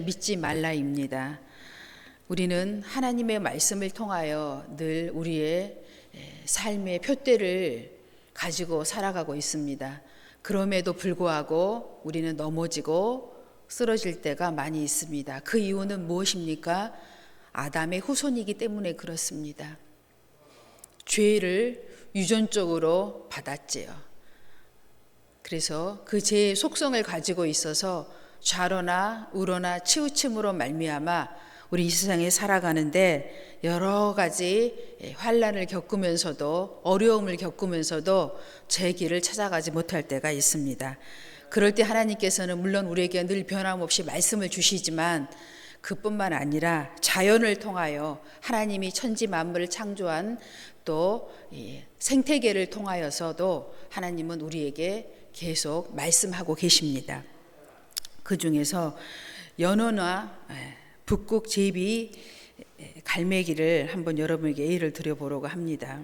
믿지 말라입니다. 우리는 하나님의 말씀을 통하여 늘 우리의 삶의 표대를 가지고 살아가고 있습니다. 그럼에도 불구하고 우리는 넘어지고 쓰러질 때가 많이 있습니다. 그 이유는 무엇입니까? 아담의 후손이기 때문에 그렇습니다. 죄를 유전적으로 받았지요. 그래서 그 죄의 속성을 가지고 있어서 좌로나 우로나 치우침으로 말미암아 우리 이 세상에 살아가는데 여러 가지 환난을 겪으면서도 어려움을 겪으면서도 제 길을 찾아가지 못할 때가 있습니다. 그럴 때 하나님께서는 물론 우리에게 늘 변함없이 말씀을 주시지만 그뿐만 아니라 자연을 통하여 하나님이 천지 만물을 창조한 또 생태계를 통하여서도 하나님은 우리에게 계속 말씀하고 계십니다. 그 중에서 연어나 북극 제비 갈매기를 한번 여러분에게 예를 들어보려고 합니다.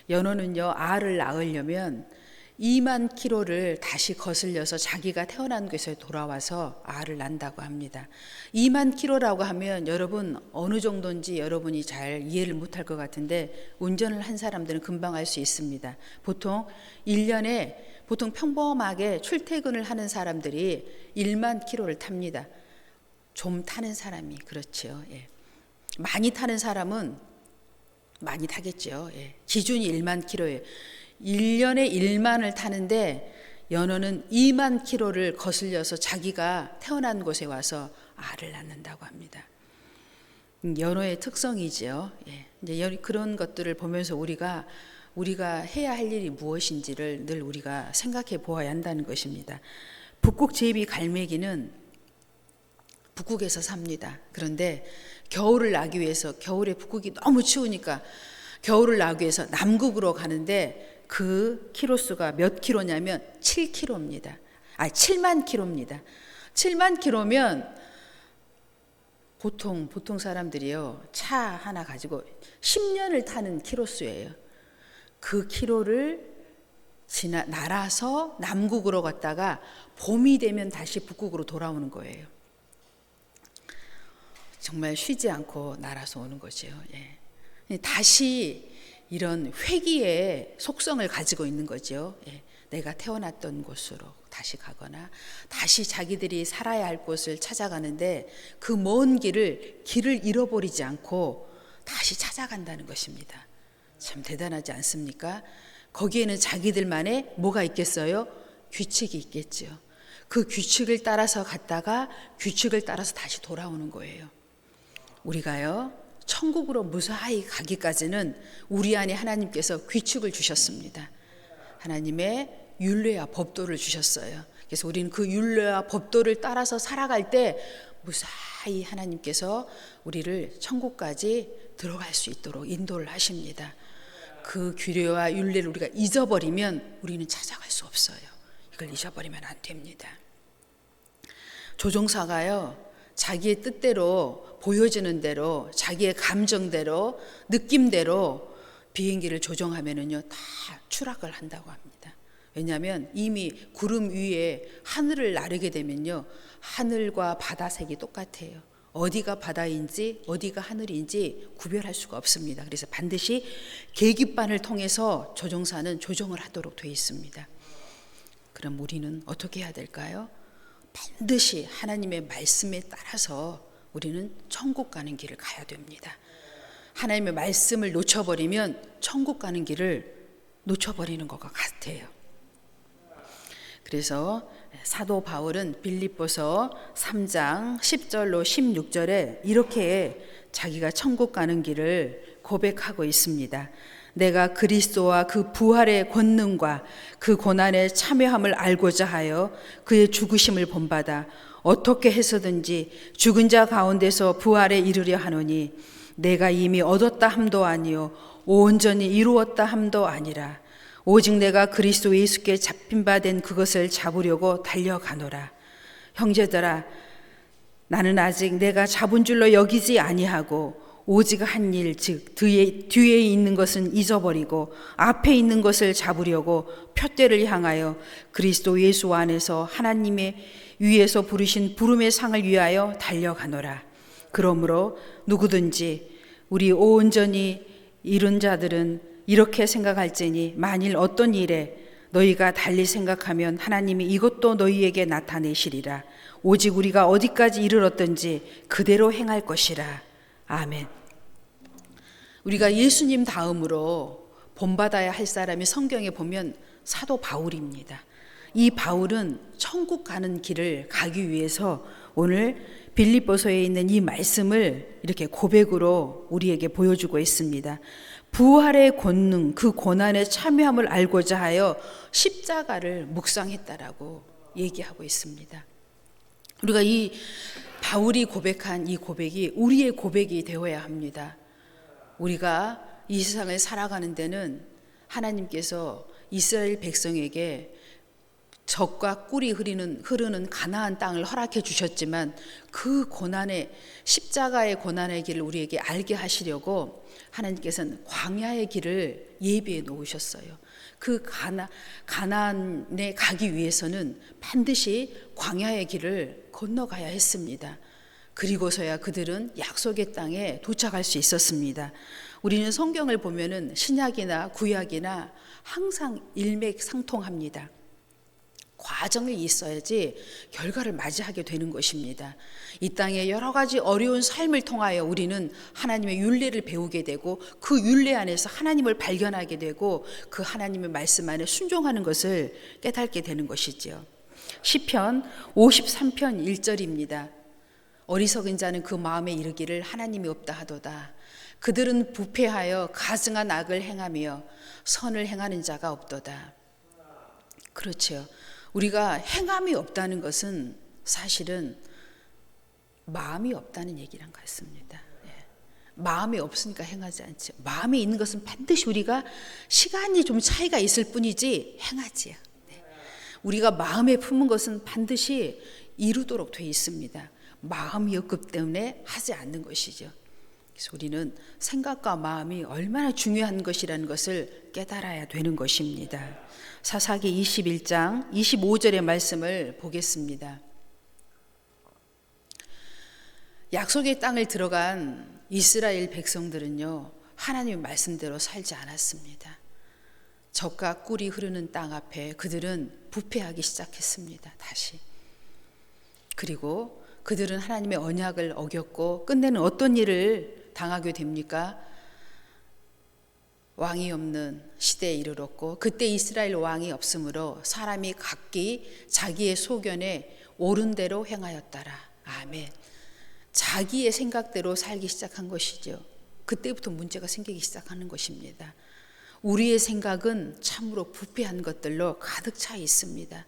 연어는요, 알을 낳으려면 2만 킬로를 다시 거슬려서 자기가 태어난 곳에 돌아와서 알을 낳는다고 합니다. 2만 킬로라고 하면 여러분 어느 정도인지 여러분이 잘 이해를 못할 것 같은데 운전을 한 사람들은 금방 알 수 있습니다. 보통 1년에 보통 평범하게 출퇴근을 하는 사람들이 1만 킬로를 탑니다. 좀 타는 사람이 그렇죠. 예. 많이 타는 사람은 많이 타겠죠. 예. 기준이 1만 킬로예요. 1년에 1만을 타는데 연어는 2만 킬로를 거슬려서 자기가 태어난 곳에 와서 알을 낳는다고 합니다. 연어의 특성이죠. 예. 이제 그런 것들을 보면서 우리가 해야 할 일이 무엇인지를 늘 우리가 생각해 보아야 한다는 것입니다. 북극 제비 갈매기는 북극에서 삽니다. 그런데 겨울을 나기 위해서 겨울에 북극이 너무 추우니까 겨울을 나기 위해서 남극으로 가는데 그 키로수가 몇 킬로냐면 7킬로입니다. 7만 킬로입니다. 7만 킬로면 보통 사람들이요 차 하나 가지고 10년을 타는 키로수예요. 그 키로를 날아서 남극으로 갔다가 봄이 되면 다시 북극으로 돌아오는 거예요. 정말 쉬지 않고 날아서 오는 거죠. 예. 다시 이런 회귀의 속성을 가지고 있는 거죠. 예. 내가 태어났던 곳으로 다시 가거나 다시 자기들이 살아야 할 곳을 찾아가는데 그 먼 길을 잃어버리지 않고 다시 찾아간다는 것입니다. 참 대단하지 않습니까? 거기에는 자기들만의 뭐가 있겠어요? 규칙이 있겠죠. 그 규칙을 따라서 갔다가 규칙을 따라서 다시 돌아오는 거예요. 우리가요 천국으로 무사히 가기까지는 우리 안에 하나님께서 규칙을 주셨습니다. 하나님의 율례와 법도를 주셨어요. 그래서 우리는 그 율례와 법도를 따라서 살아갈 때 무사히 하나님께서 우리를 천국까지 들어갈 수 있도록 인도를 하십니다. 그 규례와 율례를 우리가 잊어버리면 우리는 찾아갈 수 없어요. 이걸 잊어버리면 안 됩니다. 조종사가요 자기의 뜻대로 보여지는 대로 자기의 감정대로 느낌대로 비행기를 조종하면은요 다 추락을 한다고 합니다. 왜냐하면 이미 구름 위에 하늘을 나르게 되면요 하늘과 바다색이 똑같아요. 어디가 바다인지 어디가 하늘인지 구별할 수가 없습니다. 그래서 반드시 계기판을 통해서 조종사는 조종을 하도록 되어 있습니다. 그럼 우리는 어떻게 해야 될까요? 반드시 하나님의 말씀에 따라서 우리는 천국 가는 길을 가야 됩니다. 하나님의 말씀을 놓쳐버리면 천국 가는 길을 놓쳐버리는 것과 같아요. 그래서 사도 바울은 빌립보서 3장 10절로 16절에 이렇게 자기가 천국 가는 길을 고백하고 있습니다. 내가 그리스도와 그 부활의 권능과 그 고난의 참여함을 알고자 하여 그의 죽으심을 본받아 어떻게 해서든지 죽은 자 가운데서 부활에 이르려 하노니 내가 이미 얻었다 함도 아니요 온전히 이루었다 함도 아니라 오직 내가 그리스도 예수께 잡힌 바 된 그것을 잡으려고 달려가노라. 형제들아 나는 아직 내가 잡은 줄로 여기지 아니하고 오직 한 일 즉 뒤에 있는 것은 잊어버리고 앞에 있는 것을 잡으려고 표대를 향하여 그리스도 예수 안에서 하나님의 위에서 부르신 부름의 상을 위하여 달려가노라. 그러므로 누구든지 우리 온전히 이룬 자들은 이렇게 생각할지니 만일 어떤 일에 너희가 달리 생각하면 하나님이 이것도 너희에게 나타내시리라. 오직 우리가 어디까지 이르렀든지 그대로 행할 것이라. 아멘. 우리가 예수님 다음으로 본받아야 할 사람이 성경에 보면 사도 바울입니다. 이 바울은 천국 가는 길을 가기 위해서 오늘 빌립보서에 있는 이 말씀을 이렇게 고백으로 우리에게 보여주고 있습니다. 부활의 권능, 그 고난에 참여함을 알고자 하여 십자가를 묵상했다라고 얘기하고 있습니다. 우리가 이 바울이 고백한 이 고백이 우리의 고백이 되어야 합니다. 우리가 이 세상을 살아가는 데는 하나님께서 이스라엘 백성에게 젖과 꿀이 흐르는 가나안 땅을 허락해 주셨지만 그 고난의 십자가의 고난의 길을 우리에게 알게 하시려고 하나님께서는 광야의 길을 예비해 놓으셨어요. 그 가나안에 가기 위해서는 반드시 광야의 길을 건너가야 했습니다. 그리고서야 그들은 약속의 땅에 도착할 수 있었습니다. 우리는 성경을 보면은 신약이나 구약이나 항상 일맥상통합니다. 과정이 있어야지 결과를 맞이하게 되는 것입니다. 이 땅에 여러 가지 어려운 삶을 통하여 우리는 하나님의 율례를 배우게 되고 그 율례 안에서 하나님을 발견하게 되고 그 하나님의 말씀 안에 순종하는 것을 깨닫게 되는 것이지요. 시편 53편 1절입니다. 어리석은 자는 그 마음에 이르기를 하나님이 없다 하도다. 그들은 부패하여 가증한 악을 행하며 선을 행하는 자가 없도다. 그렇죠. 우리가 행함이 없다는 것은 사실은 마음이 없다는 얘기랑 같습니다. 마음이 없으니까 행하지 않죠. 마음에 있는 것은 반드시 우리가 시간이 좀 차이가 있을 뿐이지 행하지요. 우리가 마음에 품은 것은 반드시 이루도록 되어 있습니다. 마음이 없기 때문에 하지 않는 것이죠. 그래서 우리는 생각과 마음이 얼마나 중요한 것이라는 것을 깨달아야 되는 것입니다. 사사기 21장 25절의 말씀을 보겠습니다. 약속의 땅을 들어간 이스라엘 백성들은요, 하나님의 말씀대로 살지 않았습니다. 젖과 꿀이 흐르는 땅 앞에 그들은 부패하기 시작했습니다. 다시. 그리고 그들은 하나님의 언약을 어겼고 끝내는 어떤 일을 당하게 됩니까? 왕이 없는 시대에 이르렀고 그때 이스라엘 왕이 없으므로 사람이 각기 자기의 소견에 옳은 대로 행하였더라. 아멘. 자기의 생각대로 살기 시작한 것이죠. 그때부터 문제가 생기기 시작하는 것입니다. 우리의 생각은 참으로 부패한 것들로 가득 차 있습니다.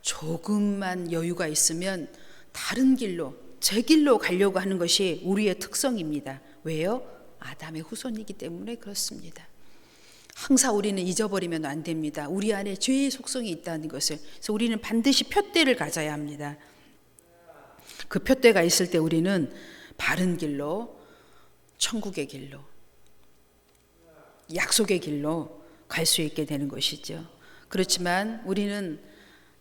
조금만 여유가 있으면 다른 길로, 제 길로 가려고 하는 것이 우리의 특성입니다. 왜요? 아담의 후손이기 때문에 그렇습니다. 항상 우리는 잊어버리면 안 됩니다. 우리 안에 죄의 속성이 있다는 것을. 그래서 우리는 반드시 푯대를 가져야 합니다. 그 푯대가 있을 때 우리는 바른 길로, 천국의 길로, 약속의 길로 갈 수 있게 되는 것이죠. 그렇지만 우리는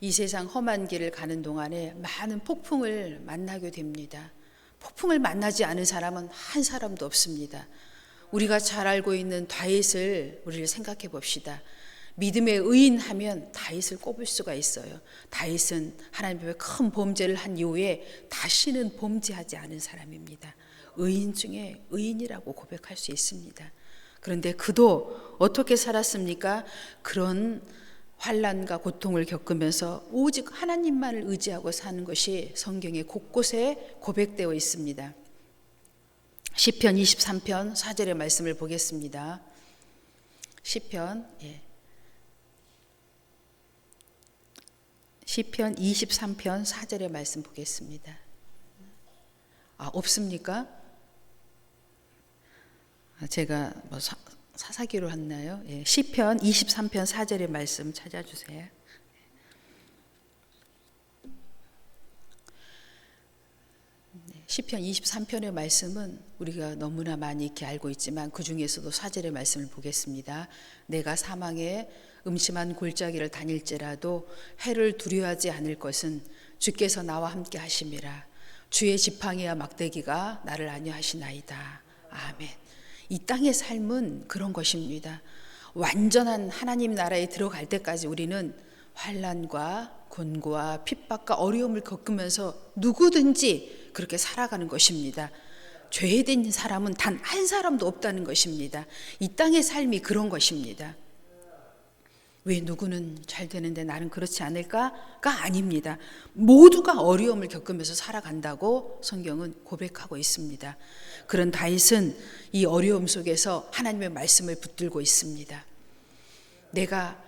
이 세상 험한 길을 가는 동안에 많은 폭풍을 만나게 됩니다. 폭풍을 만나지 않은 사람은 한 사람도 없습니다. 우리가 잘 알고 있는 다윗을 우리를 생각해 봅시다. 믿음의 의인 하면 다윗을 꼽을 수가 있어요. 다윗은 하나님 앞에 큰 범죄를 한 이후에 다시는 범죄하지 않은 사람입니다. 의인 중에 의인이라고 고백할 수 있습니다. 그런데 그도 어떻게 살았습니까? 그런 환난과 고통을 겪으면서 오직 하나님만을 의지하고 사는 것이 성경의 곳곳에 고백되어 있습니다. 시편 23편 4절의 말씀을 보겠습니다. 시편 23편 4절의 말씀 보겠습니다. 없습니까? 제가 사사기로 했나요? 시편 23편 4절의 말씀 찾아주세요. 시편 23편의 말씀은 우리가 너무나 많이 이렇게 알고 있지만 그 중에서도 4절의 말씀을 보겠습니다. 내가 사망의 음침한 골짜기를 다닐지라도 해를 두려워하지 않을 것은 주께서 나와 함께 하심이라. 주의 지팡이와 막대기가 나를 안위하시나이다. 아멘. 이 땅의 삶은 그런 것입니다. 완전한 하나님 나라에 들어갈 때까지 우리는 환난과 곤고와 핍박과 어려움을 겪으면서 누구든지 그렇게 살아가는 것입니다. 죄된 사람은 단 한 사람도 없다는 것입니다. 이 땅의 삶이 그런 것입니다. 왜 누구는 잘 되는데 나는 그렇지 않을까가 아닙니다. 모두가 어려움을 겪으면서 살아간다고 성경은 고백하고 있습니다. 그런 다윗은 이 어려움 속에서 하나님의 말씀을 붙들고 있습니다. 내가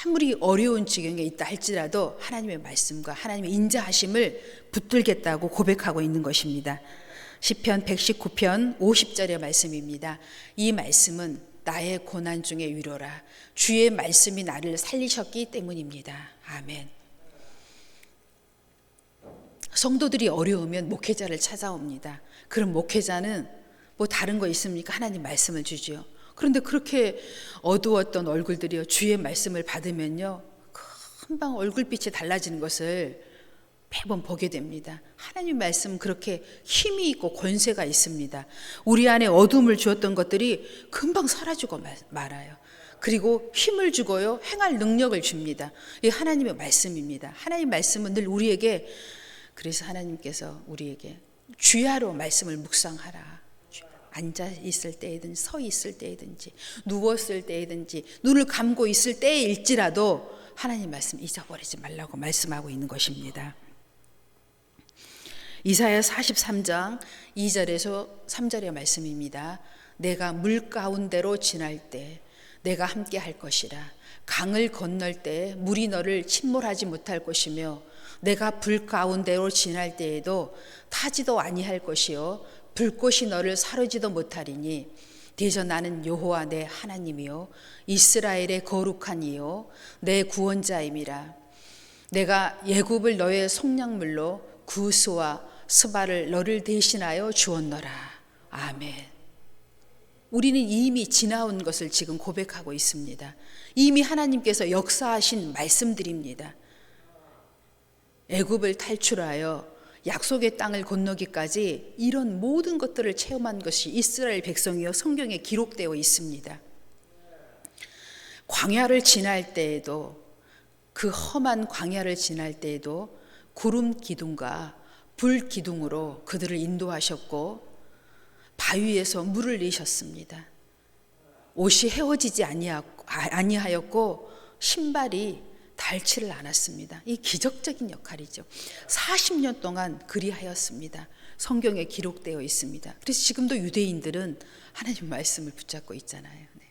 아무리 어려운 지경에 있다 할지라도 하나님의 말씀과 하나님의 인자하심을 붙들겠다고 고백하고 있는 것입니다. 시편 119편 50절의 말씀입니다. 이 말씀은 나의 고난 중의 위로라. 주의 말씀이 나를 살리셨기 때문입니다. 아멘. 성도들이 어려우면 목회자를 찾아옵니다. 그럼 목회자는 뭐 다른 거 있습니까? 하나님 말씀을 주지요. 그런데 그렇게 어두웠던 얼굴들이요, 주의 말씀을 받으면요, 금방 얼굴빛이 달라지는 것을 매번 보게 됩니다. 하나님 말씀은 그렇게 힘이 있고 권세가 있습니다. 우리 안에 어둠을 주었던 것들이 금방 사라지고 말아요. 그리고 힘을 주고요, 행할 능력을 줍니다. 이 하나님의 말씀입니다. 하나님 말씀은 늘 우리에게, 그래서 하나님께서 우리에게 주야로 말씀을 묵상하라. 앉아 있을 때이든지 서 있을 때이든지 누웠을 때이든지 눈을 감고 있을 때일지라도 하나님 말씀 잊어버리지 말라고 말씀하고 있는 것입니다. 이사야 43장 2절에서 3절의 말씀입니다. 내가 물 가운데로 지날 때 내가 함께 할 것이라. 강을 건널 때 물이 너를 침몰하지 못할 것이며 내가 불 가운데로 지날 때에도 타지도 아니할 것이요 불꽃이 너를 사르지도 못하리니 대저 나는 여호와 내 하나님이요 이스라엘의 거룩한 이요 내 구원자임이라. 내가 애굽을 너의 속량물로 구스와 스바를 너를 대신하여 주었노라. 아멘. 우리는 이미 지나온 것을 지금 고백하고 있습니다. 이미 하나님께서 역사하신 말씀들입니다. 애굽을 탈출하여 약속의 땅을 건너기까지 이런 모든 것들을 체험한 것이 이스라엘 백성이여 성경에 기록되어 있습니다. 광야를 지날 때에도, 그 험한 광야를 지날 때에도 구름 기둥과 불 기둥으로 그들을 인도하셨고 바위에서 물을 내셨습니다. 옷이 헤어지지 아니하였고 신발이 닳지를 않았습니다. 이 기적적인 역할이죠. 40년 동안 그리하였습니다. 성경에 기록되어 있습니다. 그래서 지금도 유대인들은 하나님 말씀을 붙잡고 있잖아요. 네.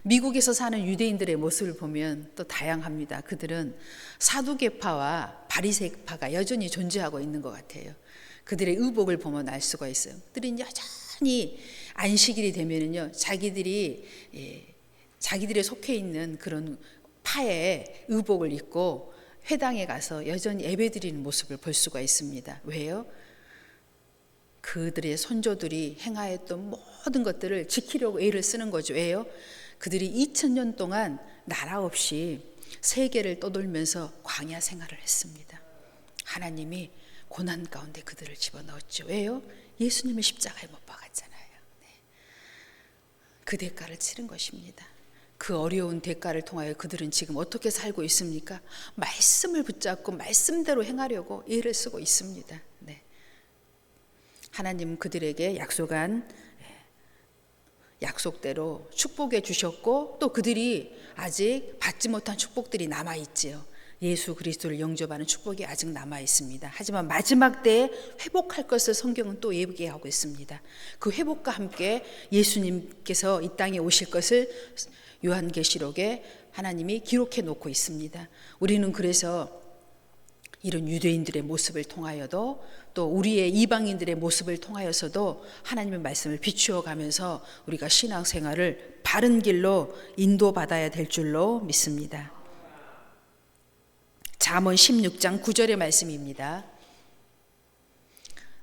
미국에서 사는 유대인들의 모습을 보면 또 다양합니다. 그들은 사두개파와 바리새파가 여전히 존재하고 있는 것 같아요. 그들의 의복을 보면 알 수가 있어요. 그들은 여전히 안식일이 되면은요, 자기들이 속해 있는 그런 파의 의복을 입고 회당에 가서 여전히 예배드리는 모습을 볼 수가 있습니다. 왜요? 그들의 선조들이 행하였던 모든 것들을 지키려고 애를 쓰는 거죠. 왜요? 그들이 2000년 동안 나라 없이 세계를 떠돌면서 광야 생활을 했습니다. 하나님이 고난 가운데 그들을 집어넣었죠. 왜요? 예수님을 십자가에 못 박았잖아요. 네. 그 대가를 치른 것입니다. 그 어려운 대가를 통하여 그들은 지금 어떻게 살고 있습니까? 말씀을 붙잡고 말씀대로 행하려고 애를 쓰고 있습니다. 네. 하나님은 그들에게 약속대로 축복해 주셨고 또 그들이 아직 받지 못한 축복들이 남아 있지요. 예수 그리스도를 영접하는 축복이 아직 남아 있습니다. 하지만 마지막 때에 회복할 것을 성경은 또 예비하고 있습니다. 그 회복과 함께 예수님께서 이 땅에 오실 것을 요한계시록에 하나님이 기록해 놓고 있습니다. 우리는 그래서 이런 유대인들의 모습을 통하여도 또 우리의 이방인들의 모습을 통하여서도 하나님의 말씀을 비추어 가면서 우리가 신앙생활을 바른 길로 인도받아야 될 줄로 믿습니다. 잠언 16장 9절의 말씀입니다.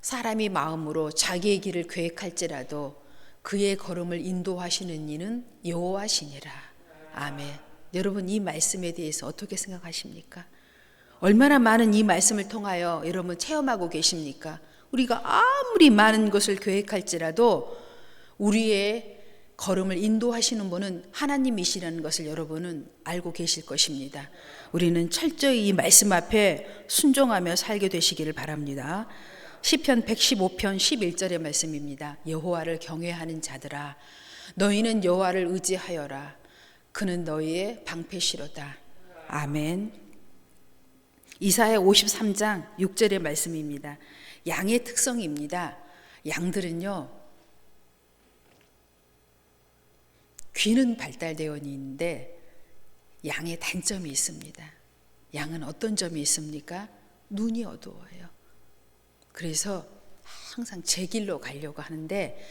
사람이 마음으로 자기의 길을 계획할지라도 그의 걸음을 인도하시는 이는 여호와시니라. 아멘. 여러분 이 말씀에 대해서 어떻게 생각하십니까? 얼마나 많은 이 말씀을 통하여 여러분 체험하고 계십니까? 우리가 아무리 많은 것을 계획할지라도 우리의 걸음을 인도하시는 분은 하나님이시라는 것을 여러분은 알고 계실 것입니다. 우리는 철저히 이 말씀 앞에 순종하며 살게 되시기를 바랍니다. 시편 115편 11절의 말씀입니다. 여호와를 경외하는 자들아, 너희는 여호와를 의지하여라. 그는 너희의 방패시로다. 아멘. 이사야 53장 6절의 말씀입니다. 양의 특성입니다. 양들은요, 귀는 발달되어 있는데 양의 단점이 있습니다. 양은 어떤 점이 있습니까? 눈이 어두워요. 그래서 항상 제 길로 가려고 하는데,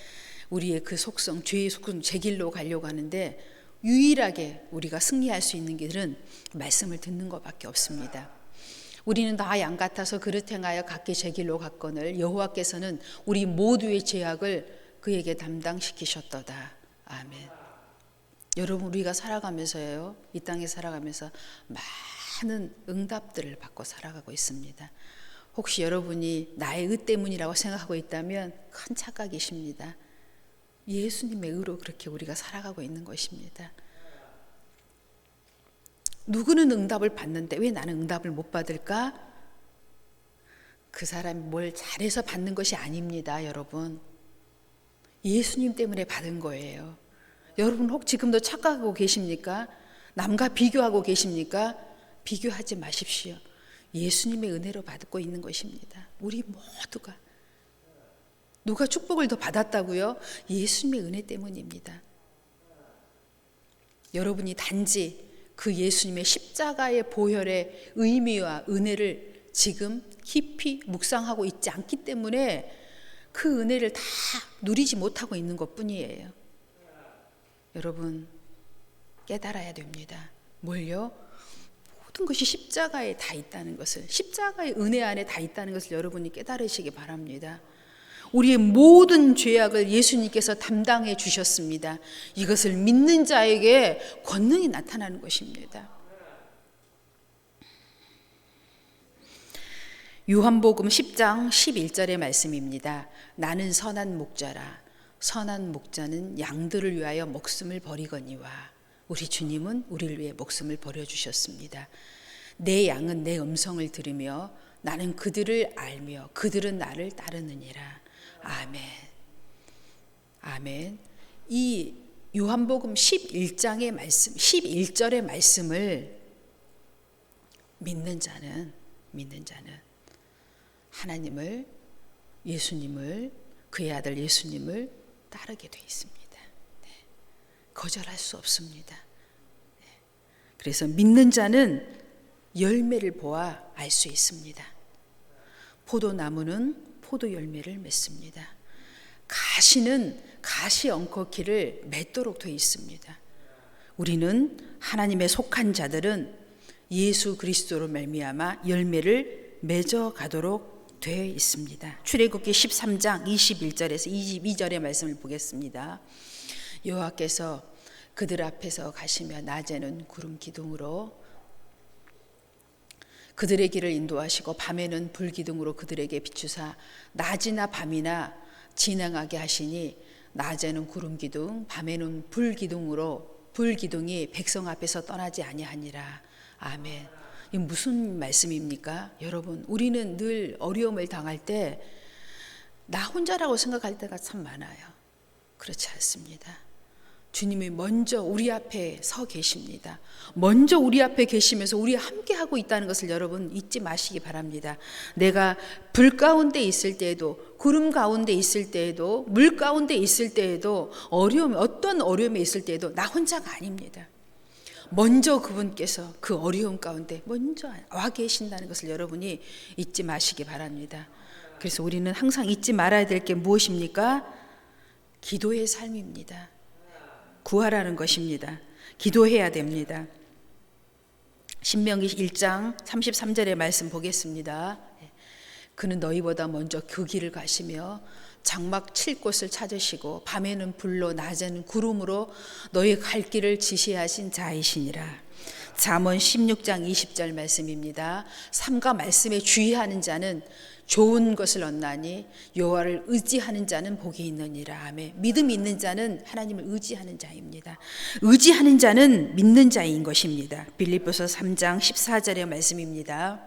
우리의 그 속성, 죄의 속성, 제 길로 가려고 하는데 유일하게 우리가 승리할 수 있는 길은 말씀을 듣는 것밖에 없습니다. 우리는 다 양 같아서 그릇 행하여 각기 제 길로 갔거늘 여호와께서는 우리 모두의 죄악을 그에게 담당시키셨도다. 아멘. 여러분, 우리가 살아가면서요, 이 땅에 살아가면서 많은 응답들을 받고 살아가고 있습니다. 혹시 여러분이 나의 의 때문이라고 생각하고 있다면 큰 착각이십니다. 예수님의 의로 그렇게 우리가 살아가고 있는 것입니다. 누구는 응답을 받는데 왜 나는 응답을 못 받을까? 그 사람이 뭘 잘해서 받는 것이 아닙니다, 여러분. 예수님 때문에 받은 거예요. 여러분, 혹 지금도 착각하고 계십니까? 남과 비교하고 계십니까? 비교하지 마십시오. 예수님의 은혜로 받고 있는 것입니다. 우리 모두가. 누가 축복을 더 받았다고요? 예수님의 은혜 때문입니다. 여러분이 단지 그 예수님의 십자가의 보혈의 의미와 은혜를 지금 깊이 묵상하고 있지 않기 때문에 그 은혜를 다 누리지 못하고 있는 것뿐이에요. 여러분, 깨달아야 됩니다. 뭘요? 모든 것이 십자가에 다 있다는 것을, 십자가의 은혜 안에 다 있다는 것을 여러분이 깨달으시기 바랍니다. 우리의 모든 죄악을 예수님께서 담당해 주셨습니다. 이것을 믿는 자에게 권능이 나타나는 것입니다. 요한복음 10장 11절의 말씀입니다. 나는 선한 목자라. 선한 목자는 양들을 위하여 목숨을 버리거니와. 우리 주님은 우리를 위해 목숨을 버려주셨습니다. 내 양은 내 음성을 들으며 나는 그들을 알며 그들은 나를 따르느니라. 아멘. 아멘. 이 요한복음 11장의 말씀, 11절의 말씀을 믿는 자는 하나님을, 예수님을, 그의 아들 예수님을 따르게 되어 있습니다. 네. 거절할 수 없습니다. 네. 그래서 믿는 자는 열매를 보아 알 수 있습니다. 포도나무는 포도 열매를 맺습니다. 가시는 가시 엉겅퀴를 맺도록 되어 있습니다. 우리는 하나님의 속한 자들은 예수 그리스도로 말미암아 열매를 맺어 가도록 되어 있습니다. 출애굽기 13장 21절에서 22절의 말씀을 보겠습니다. 여호와께서 그들 앞에서 가시며 낮에는 구름 기둥으로 그들의 길을 인도하시고 밤에는 불기둥으로 그들에게 비추사 낮이나 밤이나 진행하게 하시니 낮에는 구름기둥 밤에는 불기둥이 백성 앞에서 떠나지 아니하니라. 아멘. 이 무슨 말씀입니까? 여러분, 우리는 늘 어려움을 당할 때 나 혼자라고 생각할 때가 참 많아요. 그렇지 않습니다. 주님이 먼저 우리 앞에 서 계십니다. 먼저 우리 앞에 계시면서 우리 함께 하고 있다는 것을 여러분 잊지 마시기 바랍니다. 내가 불 가운데 있을 때에도, 구름 가운데 있을 때에도, 물 가운데 있을 때에도, 어떤 어려움에 있을 때에도 나 혼자가 아닙니다. 먼저 그분께서 그 어려움 가운데 먼저 와 계신다는 것을 여러분이 잊지 마시기 바랍니다. 그래서 우리는 항상 잊지 말아야 될 게 무엇입니까? 기도의 삶입니다. 구하라는 것입니다. 기도해야 됩니다. 신명기 1장 33절의 말씀 보겠습니다. 그는 너희보다 먼저 그 길을 가시며 장막 칠 곳을 찾으시고 밤에는 불로 낮에는 구름으로 너희 갈 길을 지시하신 자이시니라. 잠언 16장 20절 말씀입니다. 삶과 말씀에 주의하는 자는 좋은 것을 얻나니 여호와를 의지하는 자는 복이 있느니라. 아멘. 믿음 있는 자는 하나님을 의지하는 자입니다. 의지하는 자는 믿는 자인 것입니다. 빌립보서 3장 14절의 말씀입니다.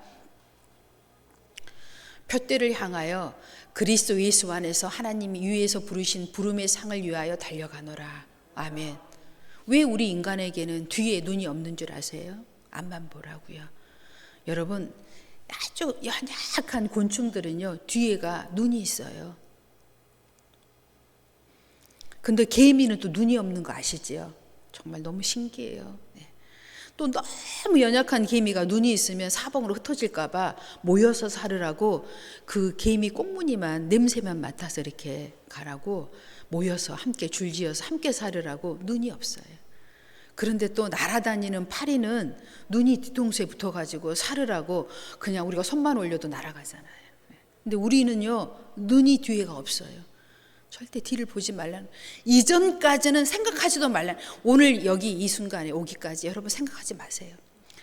표대를 향하여 그리스도 예수 안에서 하나님이 위에서 부르신 부름의 상을 위하여 달려가노라. 아멘. 왜 우리 인간에게는 뒤에 눈이 없는 줄 아세요? 앞만 보라고요. 여러분, 아주 연약한 곤충들은요, 뒤에가 눈이 있어요. 근데 개미는 또 눈이 없는 거 아시지요? 정말 너무 신기해요. 네. 또 너무 연약한 개미가 눈이 있으면 사방으로 흩어질까 봐 모여서 살으라고 그 개미 꽁무니만 냄새만 맡아서 이렇게 가라고 모여서 함께 줄지어서 함께 살으라고 눈이 없어요. 그런데 또 날아다니는 파리는 눈이 뒤통수에 붙어가지고 살으라고 그냥 우리가 손만 올려도 날아가잖아요. 근데 우리는요, 눈이 뒤에가 없어요. 절대 뒤를 보지 말라는, 이전까지는 생각하지도 말라는, 오늘 여기 이 순간에 오기까지 여러분 생각하지 마세요.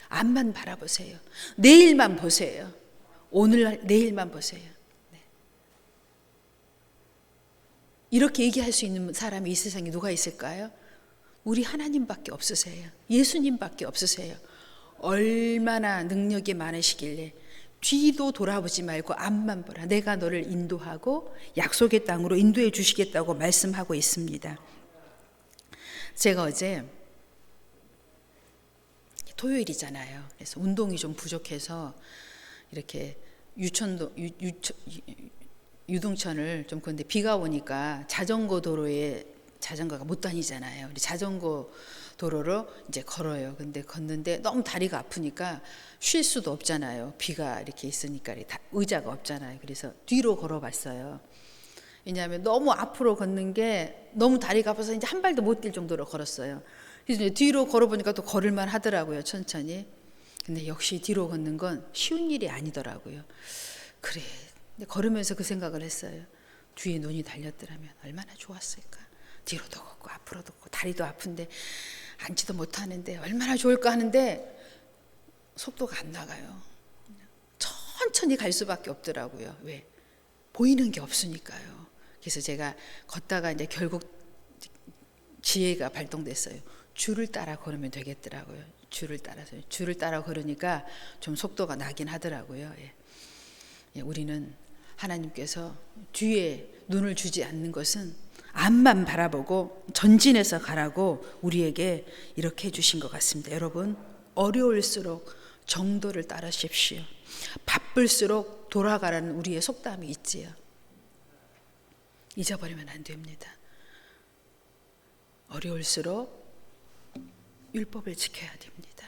앞만 바라보세요. 내일만 보세요. 오늘 내일만 보세요. 네. 이렇게 얘기할 수 있는 사람이 이 세상에 누가 있을까요? 우리 하나님밖에 없으세요. 예수님밖에 없으세요. 얼마나 능력이 많으시길래 뒤도 돌아보지 말고 앞만 보라. 내가 너를 인도하고 약속의 땅으로 인도해 주시겠다고 말씀하고 있습니다. 제가 어제 토요일이잖아요. 그래서 운동이 좀 부족해서 이렇게 유동천을 좀, 근데 비가 오니까 자전거 도로에 자전거가 못 다니잖아요. 우리 자전거 도로로 이제 걸어요. 근데 걷는데 너무 다리가 아프니까 쉴 수도 없잖아요. 비가 이렇게 있으니까 의자가 없잖아요. 그래서 뒤로 걸어봤어요. 왜냐하면 너무 앞으로 걷는 게 너무 다리가 아파서 이제 한 발도 못 뛸 정도로 걸었어요. 그래서 이제 뒤로 걸어보니까 또 걸을만 하더라고요. 천천히. 근데 역시 뒤로 걷는 건 쉬운 일이 아니더라고요. 그래. 근데 걸으면서 그 생각을 했어요. 뒤에 눈이 달렸더라면 얼마나 좋았을까. 뒤로도 걷고 앞으로도 걷고 다리도 아픈데 앉지도 못하는데 얼마나 좋을까 하는데 속도가 안 나가요. 천천히 갈 수밖에 없더라고요. 왜? 보이는 게 없으니까요. 그래서 제가 걷다가 이제 결국 지혜가 발동됐어요. 줄을 따라 걸으면 되겠더라고요. 줄을 따라 걸으니까 좀 속도가 나긴 하더라고요. 예, 우리는 하나님께서 뒤에 눈을 주지 않는 것은 앞만 바라보고 전진해서 가라고 우리에게 이렇게 해주신 것 같습니다. 여러분, 어려울수록 정도를 따르십시오. 바쁠수록 돌아가라는 우리의 속담이 있지요. 잊어버리면 안 됩니다. 어려울수록 율법을 지켜야 됩니다.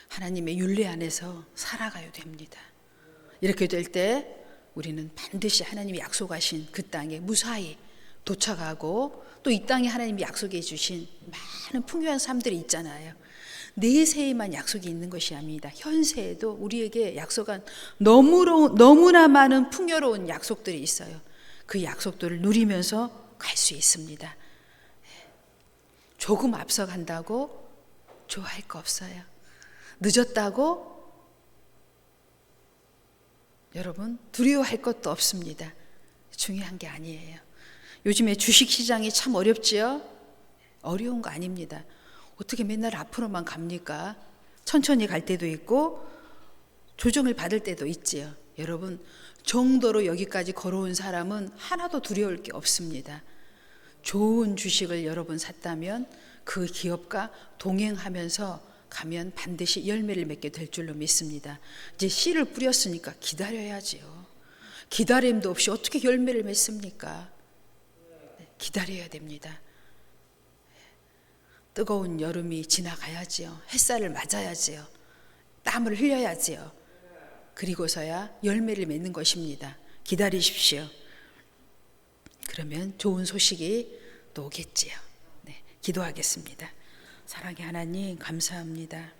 하나님의 율례 안에서 살아가야 됩니다. 이렇게 될 때 우리는 반드시 하나님이 약속하신 그 땅에 무사히 도착하고 또 이 땅에 하나님이 약속해 주신 많은 풍요한 삶들이 있잖아요. 내세에만 약속이 있는 것이 아닙니다. 현세에도 우리에게 약속한 너무나 많은 풍요로운 약속들이 있어요. 그 약속들을 누리면서 갈 수 있습니다. 조금 앞서간다고 좋아할 거 없어요. 늦었다고 여러분 두려워할 것도 없습니다. 중요한 게 아니에요. 요즘에 주식시장이 참 어렵지요? 어려운 거 아닙니다. 어떻게 맨날 앞으로만 갑니까? 천천히 갈 때도 있고 조정을 받을 때도 있지요. 여러분, 정도로 여기까지 걸어온 사람은 하나도 두려울 게 없습니다. 좋은 주식을 여러분 샀다면 그 기업과 동행하면서 가면 반드시 열매를 맺게 될 줄로 믿습니다. 이제 씨를 뿌렸으니까 기다려야지요. 기다림도 없이 어떻게 열매를 맺습니까? 기다려야 됩니다. 뜨거운 여름이 지나가야지요. 햇살을 맞아야지요. 땀을 흘려야지요. 그리고서야 열매를 맺는 것입니다. 기다리십시오. 그러면 좋은 소식이 또 오겠지요. 네, 기도하겠습니다. 사랑의 하나님 감사합니다.